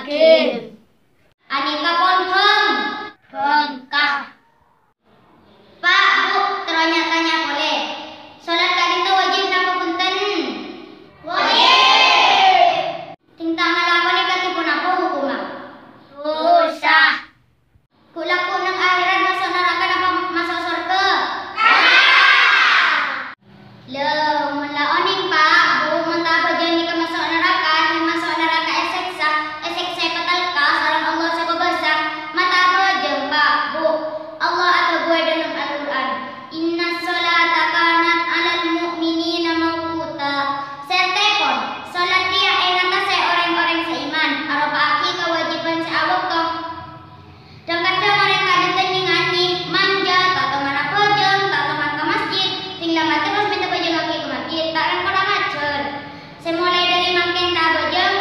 yakin. Anika confirm. Bengkah. Pak, Bu, tanya-tanya boleh. Salat kali itu wajib napa punten? Wajib. Tingtang ngalakoni katipun apa hukumah? Susah. Kulaku nang akhirat masuk neraka napa masuk surga? Mun laoning Pak, Bu, mun tak bajani ka masuk neraka, ni masuk neraka eseksa patalka sareng Allah saka basah. Mata bajeng Pak, Bu. Allah atau gue dalam Al-Qur'an. Inna sholata kanat 'alal mu'minina mawquta. Sertepon, salat dia ing atase orang-orang seiman, arupa aki kewajiban seawak toh. Dan kadang orang kadang ngani manja, tak mana bojong, tak teman ke masjid, tinggal mati terus minta bojong lagi ke masjid, tak orang ngajar. Semulai dari makin tak bojong,